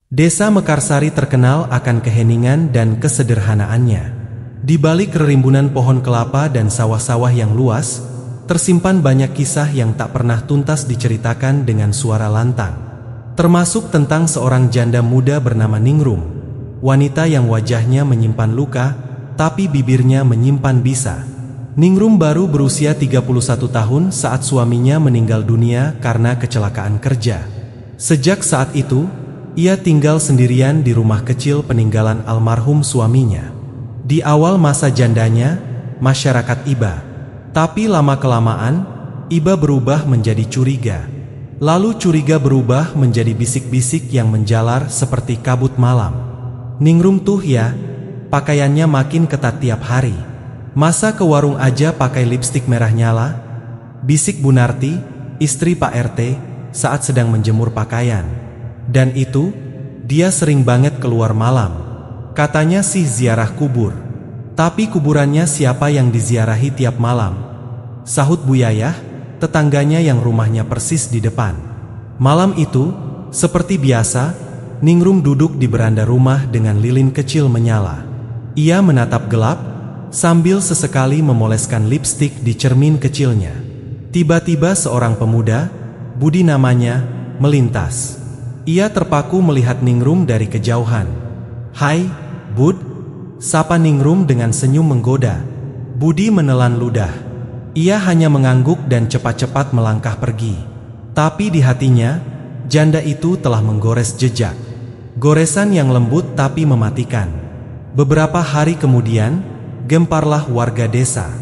Desa Mekarsari terkenal akan keheningan dan kesederhanaannya. Di balik kerimbunan pohon kelapa dan sawah-sawah yang luas, tersimpan banyak kisah yang tak pernah tuntas diceritakan dengan suara lantang. Termasuk tentang seorang janda muda bernama Ningrum, wanita yang wajahnya menyimpan luka, tapi bibirnya menyimpan bisa. Ningrum baru berusia 31 tahun saat suaminya meninggal dunia karena kecelakaan kerja. Sejak saat itu, ia tinggal sendirian di rumah kecil peninggalan almarhum suaminya. Di awal masa jandanya, masyarakat iba. Tapi lama-kelamaan, iba berubah menjadi curiga. Lalu curiga berubah menjadi bisik-bisik yang menjalar seperti kabut malam. Ningrum tuh ya, pakaiannya makin ketat tiap hari. Masa ke warung aja pakai lipstik merah nyala? Bisik Bu Narti, istri Pak RT, saat sedang menjemur pakaian. Dan itu, dia sering banget keluar malam. Katanya sih ziarah kubur. Tapi kuburannya siapa yang diziarahi tiap malam? Sahut Bu Yayah, tetangganya yang rumahnya persis di depan. Malam itu, seperti biasa, Ningrum duduk di beranda rumah dengan lilin kecil menyala. Ia menatap gelap, sambil sesekali memoleskan lipstik di cermin kecilnya. Tiba-tiba seorang pemuda, Budi namanya, melintas. Ia terpaku melihat Ningrum dari kejauhan. "Hai, Bud," sapa Ningrum dengan senyum menggoda. Budi menelan ludah. Ia hanya mengangguk dan cepat-cepat melangkah pergi. Tapi di hatinya, janda itu telah menggores jejak. Goresan yang lembut tapi mematikan. Beberapa hari kemudian, gemparlah warga desa.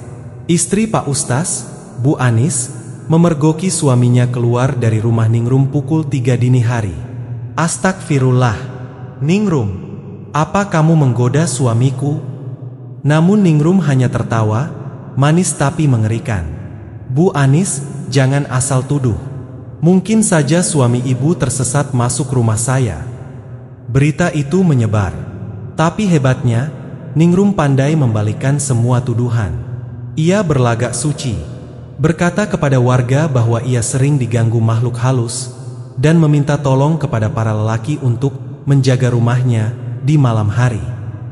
Istri Pak Ustaz, Bu Anis, memergoki suaminya keluar dari rumah Ningrum pukul 3 dini hari. "Astagfirullah, Ningrum, apa kamu menggoda suamiku?" Namun Ningrum hanya tertawa, manis tapi mengerikan. "Bu Anis, jangan asal tuduh. Mungkin saja suami ibu tersesat masuk rumah saya." Berita itu menyebar. Tapi hebatnya, Ningrum pandai membalikkan semua tuduhan. Ia berlagak suci, berkata kepada warga bahwa ia sering diganggu makhluk halus, dan meminta tolong kepada para lelaki untuk menjaga rumahnya di malam hari.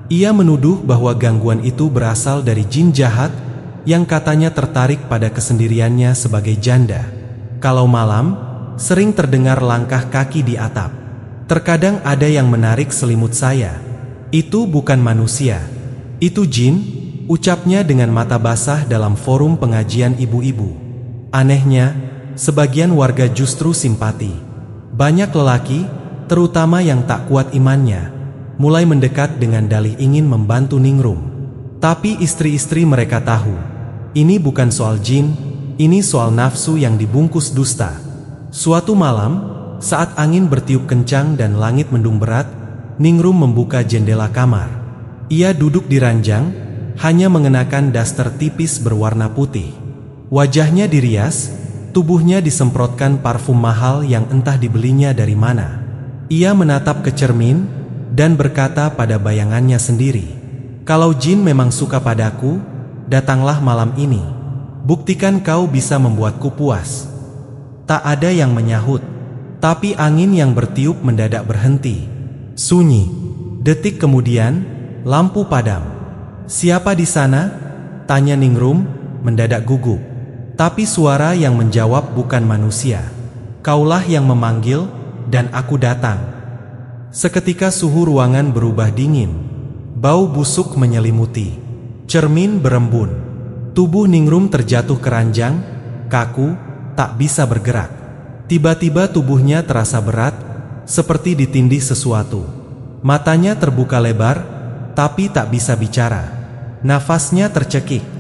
Ia menuduh bahwa gangguan itu berasal dari jin jahat yang katanya tertarik pada kesendiriannya sebagai janda. Kalau malam, sering terdengar langkah kaki di atap. "Terkadang ada yang menarik selimut saya. Itu bukan manusia, itu jin," ucapnya dengan mata basah dalam forum pengajian ibu-ibu. Anehnya, sebagian warga justru simpati. Banyak lelaki, terutama yang tak kuat imannya, mulai mendekat dengan dalih ingin membantu Ningrum. Tapi istri-istri mereka tahu, ini bukan soal jin, ini soal nafsu yang dibungkus dusta. Suatu malam, saat angin bertiup kencang dan langit mendung berat, Ningrum membuka jendela kamar. Ia duduk di ranjang, hanya mengenakan daster tipis berwarna putih. Wajahnya dirias, tubuhnya disemprotkan parfum mahal yang entah dibelinya dari mana. Ia menatap ke cermin dan berkata pada bayangannya sendiri, "Kalau jin memang suka padaku, datanglah malam ini. Buktikan kau bisa membuatku puas." Tak ada yang menyahut, tapi angin yang bertiup mendadak berhenti. Sunyi. Detik kemudian, lampu padam. "Siapa di sana?" tanya Ningrum, mendadak gugup. Tapi suara yang menjawab bukan manusia. "Kaulah yang memanggil, dan aku datang." Seketika suhu ruangan berubah dingin. Bau busuk menyelimuti. Cermin berembun. Tubuh Ningrum terjatuh ke ranjang, kaku, tak bisa bergerak. Tiba-tiba tubuhnya terasa berat, seperti ditindih sesuatu. Matanya terbuka lebar, tapi tak bisa bicara. Nafasnya tercekik.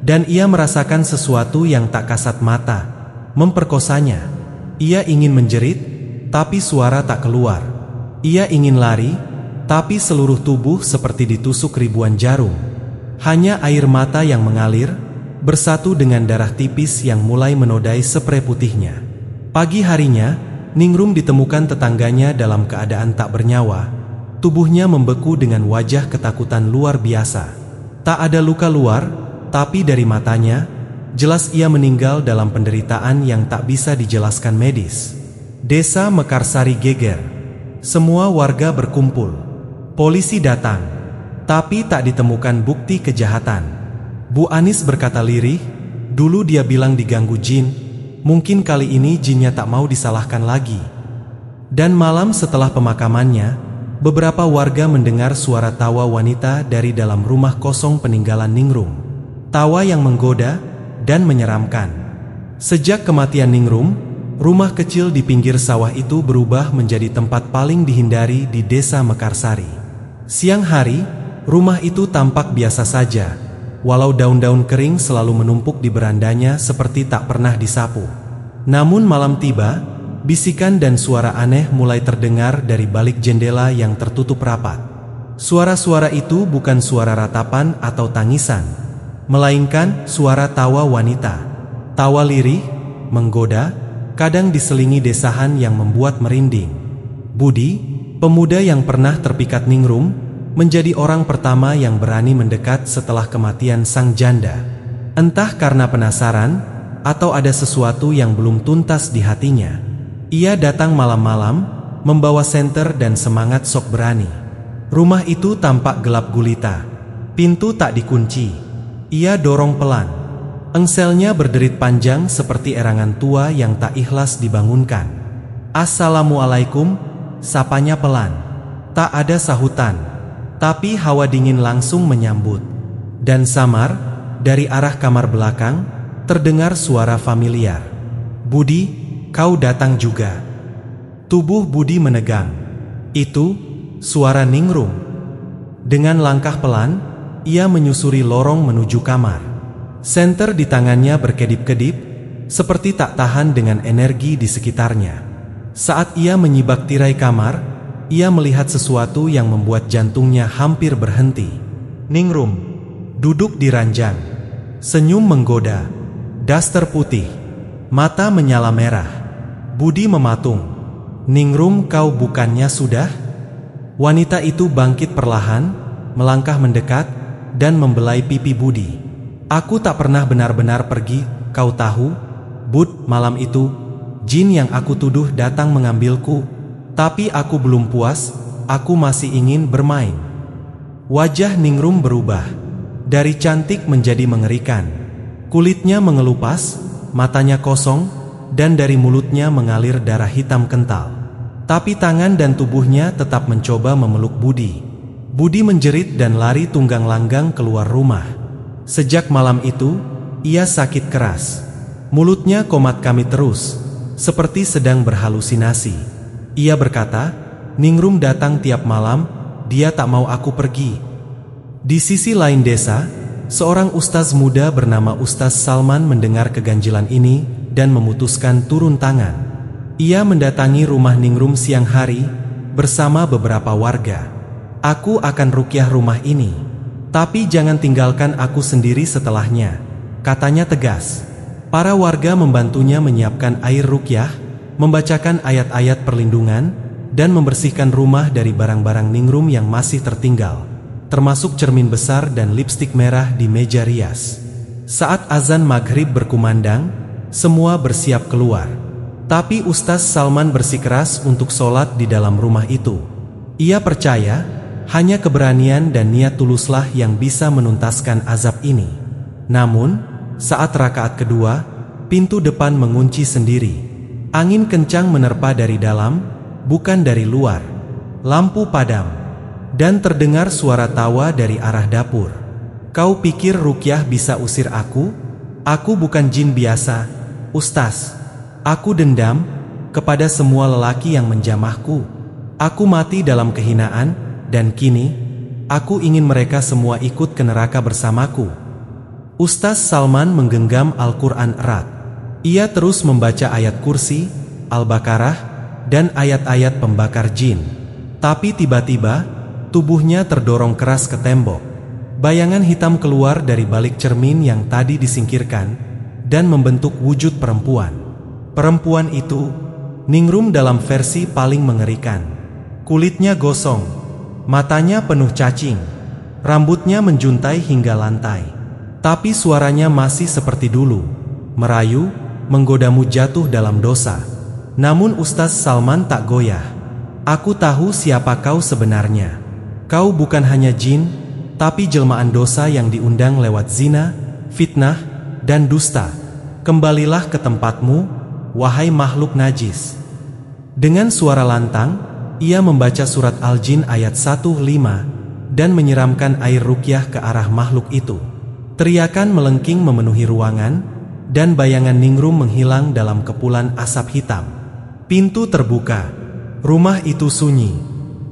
Dan ia merasakan sesuatu yang tak kasat mata, memperkosanya. Ia ingin menjerit, tapi suara tak keluar. Ia ingin lari, tapi seluruh tubuh seperti ditusuk ribuan jarum. Hanya air mata yang mengalir, bersatu dengan darah tipis yang mulai menodai sprei putihnya. Pagi harinya, Ningrum ditemukan tetangganya dalam keadaan tak bernyawa. Tubuhnya membeku dengan wajah ketakutan luar biasa. Tak ada luka luar, tapi dari matanya, jelas ia meninggal dalam penderitaan yang tak bisa dijelaskan medis. Desa Mekarsari geger. Semua warga berkumpul. Polisi datang, tapi tak ditemukan bukti kejahatan. Bu Anis berkata lirih, dulu dia bilang diganggu jin, mungkin kali ini jinnya tak mau disalahkan lagi. Dan malam setelah pemakamannya, beberapa warga mendengar suara tawa wanita dari dalam rumah kosong peninggalan Ningrum. Tawa yang menggoda dan menyeramkan. Sejak kematian Ningrum, rumah kecil di pinggir sawah itu berubah menjadi tempat paling dihindari di desa Mekarsari. Siang hari, rumah itu tampak biasa saja, walau daun-daun kering selalu menumpuk di berandanya seperti tak pernah disapu. Namun malam tiba, bisikan dan suara aneh mulai terdengar dari balik jendela yang tertutup rapat. Suara-suara itu bukan suara ratapan atau tangisan, melainkan suara tawa wanita. Tawa lirih, menggoda, kadang diselingi desahan yang membuat merinding. Budi, pemuda yang pernah terpikat Ningrum, menjadi orang pertama yang berani mendekat setelah kematian sang janda. Entah karena penasaran, atau ada sesuatu yang belum tuntas di hatinya. Ia datang malam-malam, membawa senter dan semangat sok berani. Rumah itu tampak gelap gulita. Pintu tak dikunci. Ia dorong pelan. Engselnya berderit panjang seperti erangan tua yang tak ikhlas dibangunkan. "Assalamualaikum," sapanya pelan. Tak ada sahutan, tapi hawa dingin langsung menyambut. Dan samar, dari arah kamar belakang, terdengar suara familiar. "Budi, kau datang juga." Tubuh Budi menegang. Itu suara Ningrum. Dengan langkah pelan, ia menyusuri lorong menuju kamar. Senter di tangannya berkedip-kedip, seperti tak tahan dengan energi di sekitarnya. Saat ia menyibak tirai kamar, ia melihat sesuatu yang membuat jantungnya hampir berhenti. Ningrum duduk di ranjang, senyum menggoda, daster putih, mata menyala merah. Budi mematung. "Ningrum, kau bukannya sudah?" Wanita itu bangkit perlahan, melangkah mendekat, dan membelai pipi Budi. "Aku tak pernah benar-benar pergi, kau tahu, Bud. Malam itu, jin yang aku tuduh datang mengambilku. Tapi aku belum puas, aku masih ingin bermain." Wajah Ningrum berubah, dari cantik menjadi mengerikan. Kulitnya mengelupas, matanya kosong, dan dari mulutnya mengalir darah hitam kental. Tapi tangan dan tubuhnya tetap mencoba memeluk Budi. Budi menjerit dan lari tunggang langgang keluar rumah. Sejak malam itu, ia sakit keras. Mulutnya komat kamit terus, seperti sedang berhalusinasi. Ia berkata, "Ningrum datang tiap malam, dia tak mau aku pergi." Di sisi lain desa, seorang ustaz muda bernama Ustaz Salman mendengar keganjilan ini dan memutuskan turun tangan. Ia mendatangi rumah Ningrum siang hari bersama beberapa warga. "Aku akan ruqyah rumah ini, tapi jangan tinggalkan aku sendiri setelahnya," katanya tegas. Para warga membantunya menyiapkan air ruqyah, membacakan ayat-ayat perlindungan, dan membersihkan rumah dari barang-barang Ningrum yang masih tertinggal, termasuk cermin besar dan lipstik merah di meja rias. Saat azan maghrib berkumandang, semua bersiap keluar. Tapi Ustaz Salman bersikeras untuk sholat di dalam rumah itu. Ia percaya, hanya keberanian dan niat tuluslah yang bisa menuntaskan azab ini. Namun, saat rakaat kedua, pintu depan mengunci sendiri. Angin kencang menerpa dari dalam, bukan dari luar. Lampu padam, dan terdengar suara tawa dari arah dapur. "Kau pikir ruqyah bisa usir aku? Aku bukan jin biasa, Ustaz. Aku dendam kepada semua lelaki yang menjamahku. Aku mati dalam kehinaan, dan kini, aku ingin mereka semua ikut ke neraka bersamaku." Ustaz Salman menggenggam Al-Quran erat. Ia terus membaca ayat kursi, Al-Baqarah, dan ayat-ayat pembakar jin. Tapi tiba-tiba, tubuhnya terdorong keras ke tembok. Bayangan hitam keluar dari balik cermin yang tadi disingkirkan, dan membentuk wujud perempuan. Perempuan itu, Ningrum dalam versi paling mengerikan. Kulitnya gosong, matanya penuh cacing, rambutnya menjuntai hingga lantai. Tapi suaranya masih seperti dulu, merayu, menggodamu jatuh dalam dosa. Namun Ustaz Salman tak goyah. Aku tahu siapa kau sebenarnya. Kau bukan hanya jin, tapi jelmaan dosa yang diundang lewat zina, fitnah, dan dusta. Kembalilah ke tempatmu, wahai makhluk najis. Dengan suara lantang, ia membaca surat Al-Jin ayat 1-5 dan menyiramkan air ruqyah ke arah makhluk itu. Teriakan melengking memenuhi ruangan, dan bayangan Ningrum menghilang dalam kepulan asap hitam. Pintu terbuka. Rumah itu sunyi.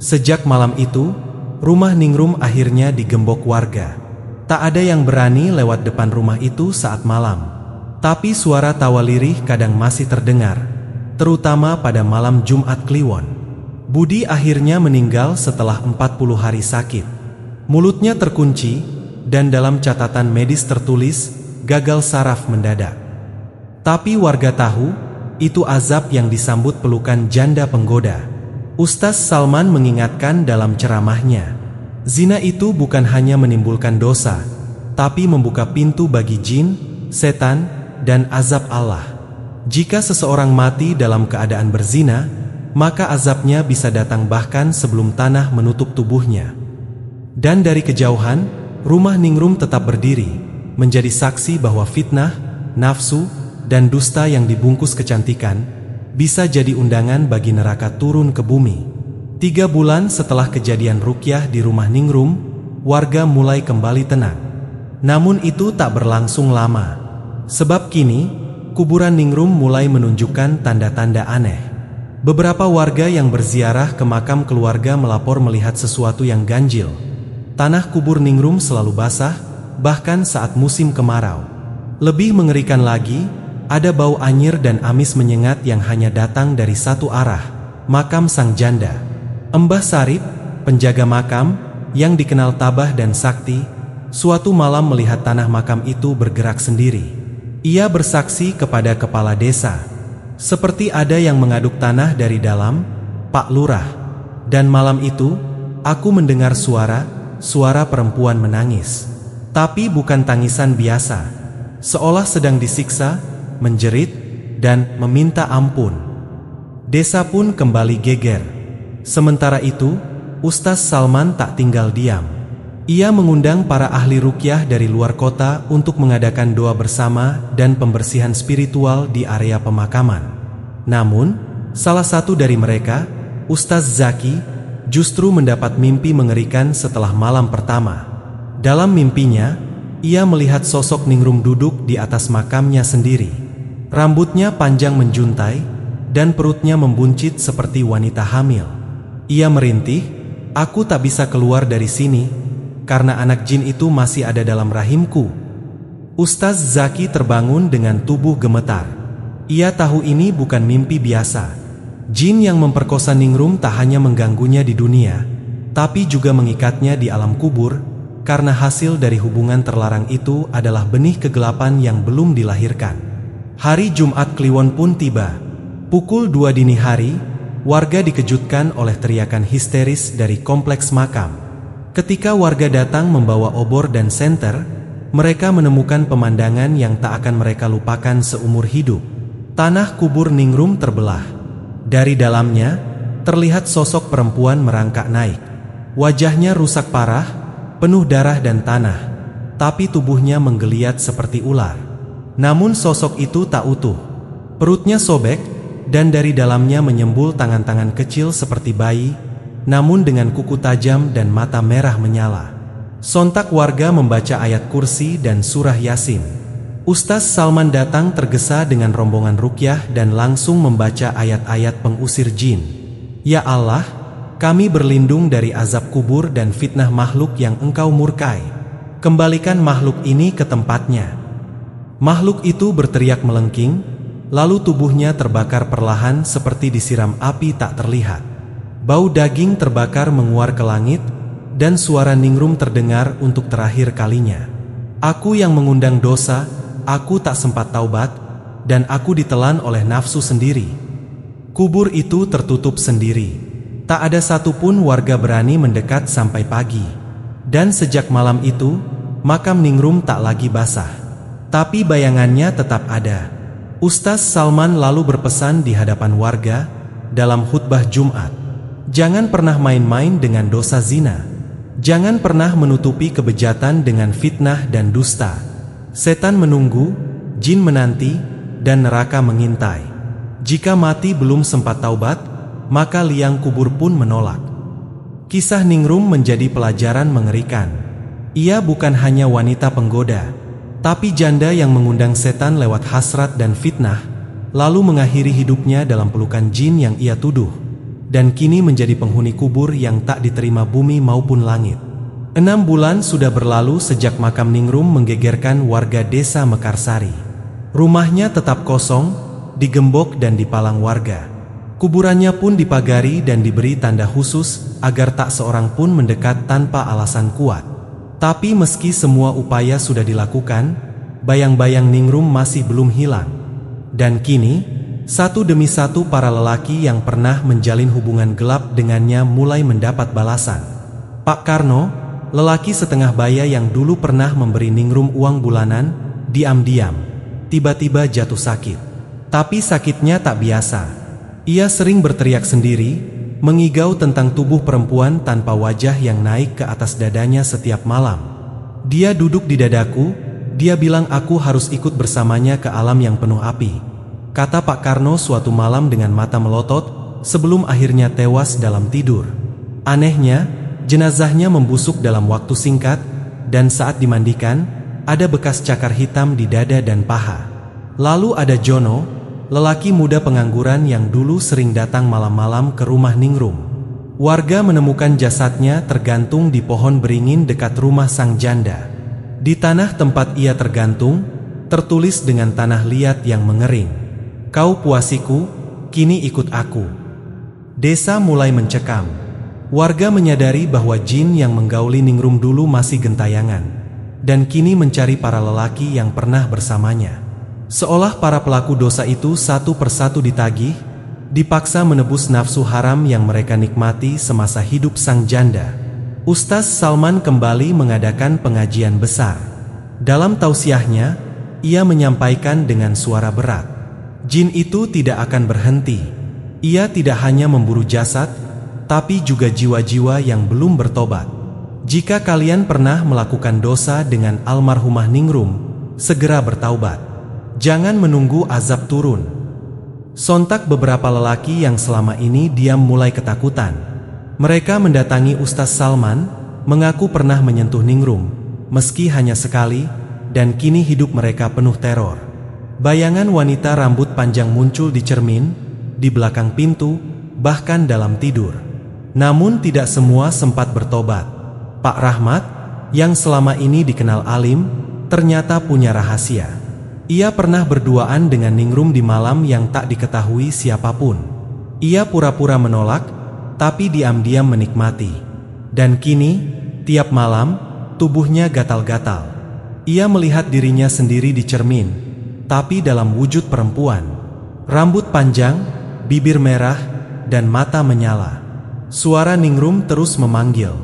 Sejak malam itu, rumah Ningrum akhirnya digembok warga. Tak ada yang berani lewat depan rumah itu saat malam. Tapi suara tawa lirih kadang masih terdengar, terutama pada malam Jumat Kliwon. Budi akhirnya meninggal setelah 40 hari sakit. Mulutnya terkunci, dan dalam catatan medis tertulis, gagal saraf mendadak. Tapi warga tahu, itu azab yang disambut pelukan janda penggoda. Ustaz Salman mengingatkan dalam ceramahnya, zina itu bukan hanya menimbulkan dosa, tapi membuka pintu bagi jin, setan, dan azab Allah. Jika seseorang mati dalam keadaan berzina, maka azabnya bisa datang bahkan sebelum tanah menutup tubuhnya. Dan dari kejauhan, rumah Ningrum tetap berdiri, menjadi saksi bahwa fitnah, nafsu, dan dusta yang dibungkus kecantikan bisa jadi undangan bagi neraka turun ke bumi. 3 bulan setelah kejadian ruqyah di rumah Ningrum, warga mulai kembali tenang. Namun itu tak berlangsung lama. Sebab kini, kuburan Ningrum mulai menunjukkan tanda-tanda aneh. Beberapa warga yang berziarah ke makam keluarga melapor melihat sesuatu yang ganjil. Tanah kubur Ningrum selalu basah, bahkan saat musim kemarau. Lebih mengerikan lagi, ada bau anyir dan amis menyengat yang hanya datang dari satu arah, makam sang janda. Mbah Sarip, penjaga makam, yang dikenal tabah dan sakti, suatu malam melihat tanah makam itu bergerak sendiri. Ia bersaksi kepada kepala desa, seperti ada yang mengaduk tanah dari dalam, Pak Lurah. Dan malam itu, aku mendengar suara perempuan menangis. Tapi bukan tangisan biasa, seolah sedang disiksa, menjerit, dan meminta ampun. Desa pun kembali geger. Sementara itu, Ustaz Salman tak tinggal diam. Ia mengundang para ahli ruqyah dari luar kota untuk mengadakan doa bersama dan pembersihan spiritual di area pemakaman. Namun, salah satu dari mereka, Ustaz Zaki, justru mendapat mimpi mengerikan setelah malam pertama. Dalam mimpinya, ia melihat sosok Ningrum duduk di atas makamnya sendiri. Rambutnya panjang menjuntai, dan perutnya membuncit seperti wanita hamil. Ia merintih, "Aku tak bisa keluar dari sini, karena anak jin itu masih ada dalam rahimku." Ustaz Zaki terbangun dengan tubuh gemetar. Ia tahu ini bukan mimpi biasa. Jin yang memperkosa Ningrum tak hanya mengganggunya di dunia, tapi juga mengikatnya di alam kubur, karena hasil dari hubungan terlarang itu adalah benih kegelapan yang belum dilahirkan. Hari Jumat Kliwon pun tiba. Pukul 2 dini hari, warga dikejutkan oleh teriakan histeris dari kompleks makam. Ketika warga datang membawa obor dan senter, mereka menemukan pemandangan yang tak akan mereka lupakan seumur hidup. Tanah kubur Ningrum terbelah. Dari dalamnya, terlihat sosok perempuan merangkak naik. Wajahnya rusak parah, penuh darah dan tanah, tapi tubuhnya menggeliat seperti ular. Namun sosok itu tak utuh. Perutnya sobek, dan dari dalamnya menyembul tangan-tangan kecil seperti bayi, namun dengan kuku tajam dan mata merah menyala. Sontak warga membaca ayat kursi dan surah Yasin. Ustaz Salman datang tergesa dengan rombongan ruqyah dan langsung membaca ayat-ayat pengusir jin. "Ya Allah, kami berlindung dari azab kubur dan fitnah makhluk yang Engkau murkai. Kembalikan makhluk ini ke tempatnya." Makhluk itu berteriak melengking, lalu tubuhnya terbakar perlahan seperti disiram api tak terlihat. Bau daging terbakar menguar ke langit, dan suara Ningrum terdengar untuk terakhir kalinya. "Aku yang mengundang dosa, aku tak sempat taubat, dan aku ditelan oleh nafsu sendiri." Kubur itu tertutup sendiri. Tak ada satupun warga berani mendekat sampai pagi. Dan sejak malam itu, makam Ningrum tak lagi basah. Tapi bayangannya tetap ada. Ustaz Salman lalu berpesan di hadapan warga dalam khutbah Jumat, Jangan pernah main-main dengan dosa zina. Jangan pernah menutupi kebejatan dengan fitnah dan dusta. Setan menunggu, jin menanti, dan neraka mengintai. Jika mati belum sempat taubat, maka liang kubur pun menolak. Kisah Ningrum menjadi pelajaran mengerikan. Ia bukan hanya wanita penggoda, tapi janda yang mengundang setan lewat hasrat dan fitnah, lalu mengakhiri hidupnya dalam pelukan jin yang ia tuduh, dan kini menjadi penghuni kubur yang tak diterima bumi maupun langit. 6 bulan sudah berlalu sejak makam Ningrum menggegerkan warga desa Mekarsari. Rumahnya tetap kosong, digembok dan dipalang warga. Kuburannya pun dipagari dan diberi tanda khusus agar tak seorang pun mendekat tanpa alasan kuat. Tapi meski semua upaya sudah dilakukan, bayang-bayang Ningrum masih belum hilang. Dan kini, satu demi satu para lelaki yang pernah menjalin hubungan gelap dengannya mulai mendapat balasan. Pak Karno, lelaki setengah baya yang dulu pernah memberi Ningrum uang bulanan, diam-diam tiba-tiba jatuh sakit. Tapi sakitnya tak biasa. Ia sering berteriak sendiri, mengigau tentang tubuh perempuan tanpa wajah yang naik ke atas dadanya setiap malam. Dia duduk di dadaku, dia bilang aku harus ikut bersamanya ke alam yang penuh api, kata Pak Karno suatu malam dengan mata melotot, sebelum akhirnya tewas dalam tidur. Anehnya, jenazahnya membusuk dalam waktu singkat, dan saat dimandikan, ada bekas cakar hitam di dada dan paha. Lalu ada Jono, lelaki muda pengangguran yang dulu sering datang malam-malam ke rumah Ningrum. Warga menemukan jasadnya tergantung di pohon beringin dekat rumah sang janda. Di tanah tempat ia tergantung, tertulis dengan tanah liat yang mengering, "Kau puasiku, kini ikut aku." Desa mulai mencekam. Warga menyadari bahwa jin yang menggauli Ningrum dulu masih gentayangan, dan kini mencari para lelaki yang pernah bersamanya. Seolah para pelaku dosa itu satu persatu ditagih, dipaksa menebus nafsu haram yang mereka nikmati semasa hidup sang janda. Ustaz Salman kembali mengadakan pengajian besar. Dalam tausiahnya, ia menyampaikan dengan suara berat, jin itu tidak akan berhenti. Ia tidak hanya memburu jasad, tapi juga jiwa-jiwa yang belum bertobat. Jika kalian pernah melakukan dosa dengan almarhumah Ningrum, segera bertaubat. Jangan menunggu azab turun. Sontak beberapa lelaki yang selama ini diam mulai ketakutan. Mereka mendatangi Ustaz Salman, mengaku pernah menyentuh Ningrum, meski hanya sekali, dan kini hidup mereka penuh teror. Bayangan wanita rambut panjang muncul di cermin, di belakang pintu, bahkan dalam tidur. Namun tidak semua sempat bertobat. Pak Rahmat, yang selama ini dikenal alim, ternyata punya rahasia. Ia pernah berduaan dengan Ningrum di malam yang tak diketahui siapapun. Ia pura-pura menolak, tapi diam-diam menikmati. Dan kini, tiap malam, tubuhnya gatal-gatal. Ia melihat dirinya sendiri di cermin, tapi dalam wujud perempuan. Rambut panjang, bibir merah, dan mata menyala. Suara Ningrum terus memanggil,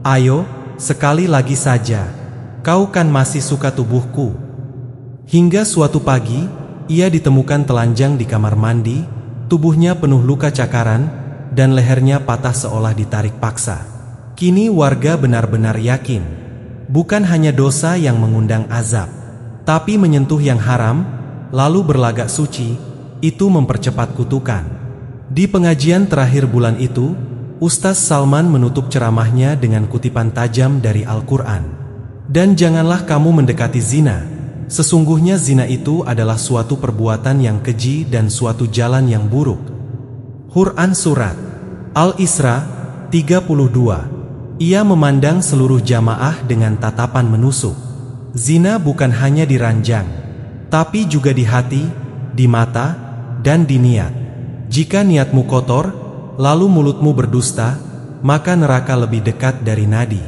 "Ayo, sekali lagi saja. Kau kan masih suka tubuhku." Hingga suatu pagi, ia ditemukan telanjang di kamar mandi, tubuhnya penuh luka cakaran, dan lehernya patah seolah ditarik paksa. Kini warga benar-benar yakin, bukan hanya dosa yang mengundang azab, tapi menyentuh yang haram, lalu berlagak suci, itu mempercepat kutukan. Di pengajian terakhir bulan itu, Ustaz Salman menutup ceramahnya dengan kutipan tajam dari Al-Quran. "Dan janganlah kamu mendekati zina. Sesungguhnya zina itu adalah suatu perbuatan yang keji dan suatu jalan yang buruk." Quran Surat Al-Isra 32. Ia memandang seluruh jamaah dengan tatapan menusuk. Zina bukan hanya di ranjang, tapi juga di hati, di mata, dan di niat. Jika niatmu kotor, lalu mulutmu berdusta, maka neraka lebih dekat dari nadi.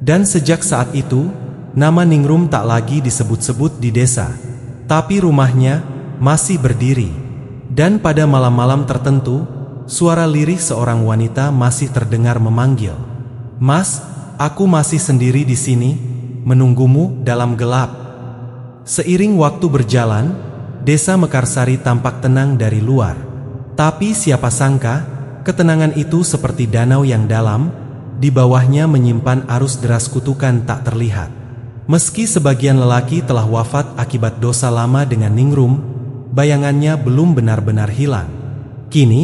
Dan sejak saat itu, nama Ningrum tak lagi disebut-sebut di desa, tapi rumahnya masih berdiri. Dan pada malam-malam tertentu, suara lirih seorang wanita masih terdengar memanggil, "Mas, aku masih sendiri di sini, menunggumu dalam gelap." Seiring waktu berjalan, desa Mekarsari tampak tenang dari luar. Tapi siapa sangka, ketenangan itu seperti danau yang dalam, di bawahnya menyimpan arus deras kutukan tak terlihat. Meski sebagian lelaki telah wafat akibat dosa lama dengan Ningrum, bayangannya belum benar-benar hilang. Kini,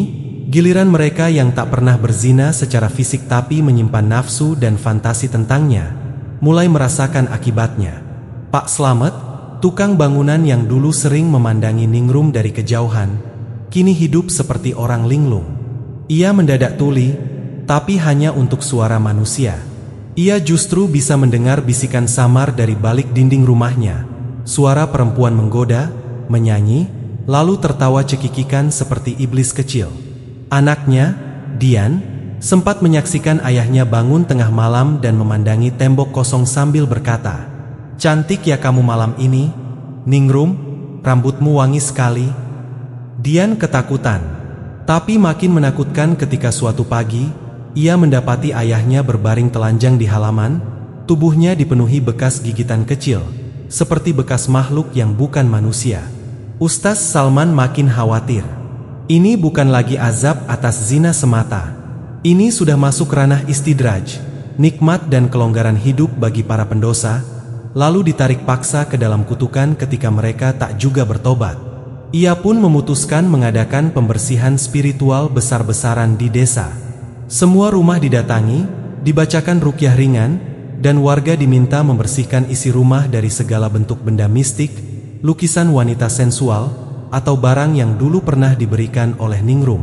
giliran mereka yang tak pernah berzina secara fisik tapi menyimpan nafsu dan fantasi tentangnya, mulai merasakan akibatnya. Pak Slamet, tukang bangunan yang dulu sering memandangi Ningrum dari kejauhan, kini hidup seperti orang linglung. Ia mendadak tuli, tapi hanya untuk suara manusia. Ia justru bisa mendengar bisikan samar dari balik dinding rumahnya, suara perempuan menggoda, menyanyi, lalu tertawa cekikikan seperti iblis kecil. Anaknya, Dian, sempat menyaksikan ayahnya bangun tengah malam dan memandangi tembok kosong sambil berkata, "Cantik ya kamu malam ini, Ningrum, rambutmu wangi sekali." Dian ketakutan, tapi makin menakutkan ketika suatu pagi, ia mendapati ayahnya berbaring telanjang di halaman, tubuhnya dipenuhi bekas gigitan kecil, seperti bekas makhluk yang bukan manusia. Ustaz Salman makin khawatir. Ini bukan lagi azab atas zina semata. Ini sudah masuk ranah istidraj, nikmat dan kelonggaran hidup bagi para pendosa, lalu ditarik paksa ke dalam kutukan ketika mereka tak juga bertobat. Ia pun memutuskan mengadakan pembersihan spiritual besar-besaran di desa. Semua rumah didatangi, dibacakan ruqyah ringan, dan warga diminta membersihkan isi rumah dari segala bentuk benda mistik, lukisan wanita sensual, atau barang yang dulu pernah diberikan oleh Ningrum.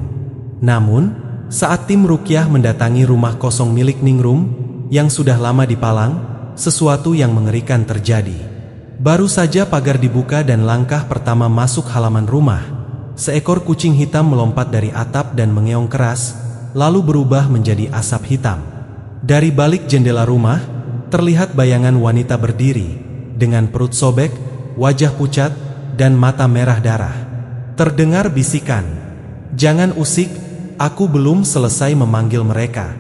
Namun, saat tim ruqyah mendatangi rumah kosong milik Ningrum yang sudah lama dipalang, sesuatu yang mengerikan terjadi. Baru saja pagar dibuka dan langkah pertama masuk halaman rumah, seekor kucing hitam melompat dari atap dan mengeong keras, lalu berubah menjadi asap hitam. Dari balik jendela rumah, terlihat bayangan wanita berdiri, dengan perut sobek, wajah pucat, dan mata merah darah. Terdengar bisikan, "Jangan usik, aku belum selesai memanggil mereka."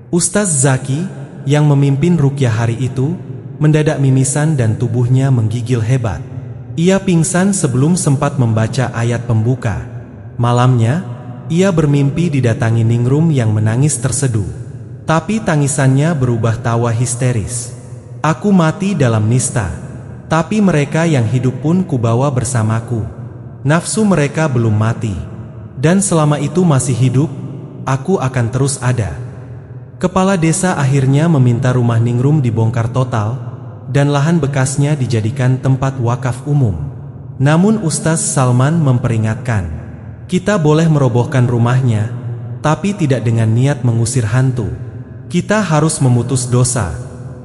Ustaz Zaki, yang memimpin ruqyah hari itu, mendadak mimisan dan tubuhnya menggigil hebat. Ia pingsan sebelum sempat membaca ayat pembuka. Malamnya, ia bermimpi didatangi Ningrum yang menangis terseduh. Tapi tangisannya berubah tawa histeris. "Aku mati dalam nista, tapi mereka yang hidup pun kubawa bersamaku. Nafsu mereka belum mati, dan selama itu masih hidup, aku akan terus ada." Kepala desa akhirnya meminta rumah Ningrum dibongkar total, dan lahan bekasnya dijadikan tempat wakaf umum. Namun Ustaz Salman memperingatkan, "Kita boleh merobohkan rumahnya, tapi tidak dengan niat mengusir hantu. Kita harus memutus dosa.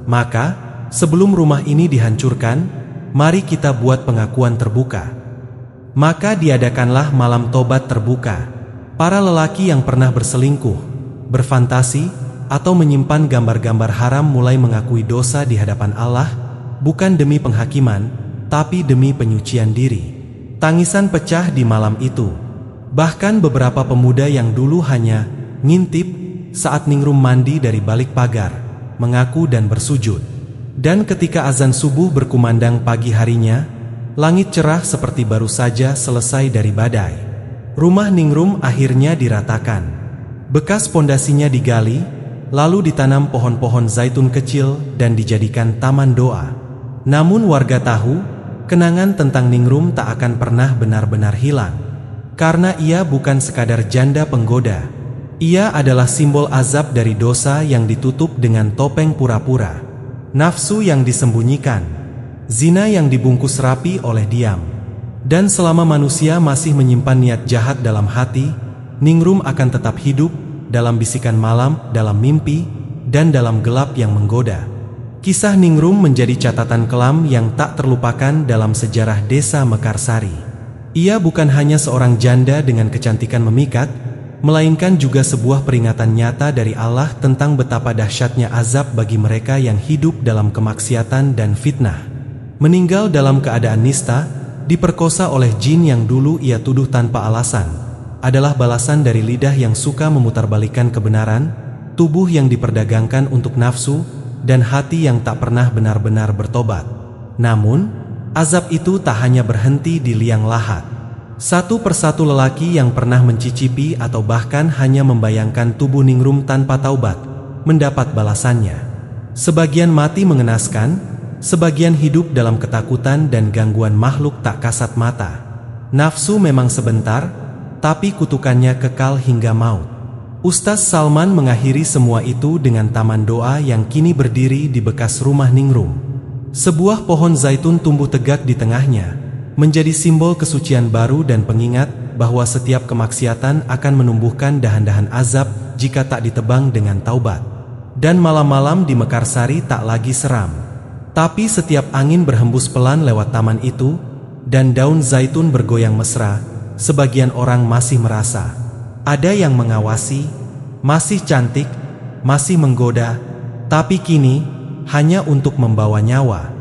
Maka, sebelum rumah ini dihancurkan, mari kita buat pengakuan terbuka." Maka diadakanlah malam tobat terbuka. Para lelaki yang pernah berselingkuh, berfantasi, atau menyimpan gambar-gambar haram mulai mengakui dosa di hadapan Allah, bukan demi penghakiman, tapi demi penyucian diri. Tangisan pecah di malam itu. Bahkan beberapa pemuda yang dulu hanya ngintip saat Ningrum mandi dari balik pagar, mengaku dan bersujud. Dan ketika azan subuh berkumandang pagi harinya, langit cerah seperti baru saja selesai dari badai. Rumah Ningrum akhirnya diratakan. Bekas pondasinya digali, lalu ditanam pohon-pohon zaitun kecil dan dijadikan taman doa. Namun warga tahu, kenangan tentang Ningrum tak akan pernah benar-benar hilang. Karena ia bukan sekadar janda penggoda. Ia adalah simbol azab dari dosa yang ditutup dengan topeng pura-pura. Nafsu yang disembunyikan, zina yang dibungkus rapi oleh diam. Dan selama manusia masih menyimpan niat jahat dalam hati, Ningrum akan tetap hidup dalam bisikan malam, dalam mimpi, dan dalam gelap yang menggoda. Kisah Ningrum menjadi catatan kelam yang tak terlupakan dalam sejarah desa Mekarsari. Ia bukan hanya seorang janda dengan kecantikan memikat, melainkan juga sebuah peringatan nyata dari Allah tentang betapa dahsyatnya azab bagi mereka yang hidup dalam kemaksiatan dan fitnah. Meninggal dalam keadaan nista, diperkosa oleh jin yang dulu ia tuduh tanpa alasan, adalah balasan dari lidah yang suka memutarbalikkan kebenaran, tubuh yang diperdagangkan untuk nafsu, dan hati yang tak pernah benar-benar bertobat. Namun, azab itu tak hanya berhenti di liang lahat. Satu persatu lelaki yang pernah mencicipi atau bahkan hanya membayangkan tubuh Ningrum tanpa taubat, mendapat balasannya. Sebagian mati mengenaskan, sebagian hidup dalam ketakutan dan gangguan makhluk tak kasat mata. Nafsu memang sebentar, tapi kutukannya kekal hingga maut. Ustaz Salman mengakhiri semua itu dengan taman doa yang kini berdiri di bekas rumah Ningrum. Sebuah pohon zaitun tumbuh tegak di tengahnya, menjadi simbol kesucian baru dan pengingat bahwa setiap kemaksiatan akan menumbuhkan dahan-dahan azab jika tak ditebang dengan taubat. Dan malam-malam di Mekarsari tak lagi seram. Tapi setiap angin berhembus pelan lewat taman itu, dan daun zaitun bergoyang mesra, sebagian orang masih merasa ada yang mengawasi, masih cantik, masih menggoda, tapi kini hanya untuk membawa nyawa.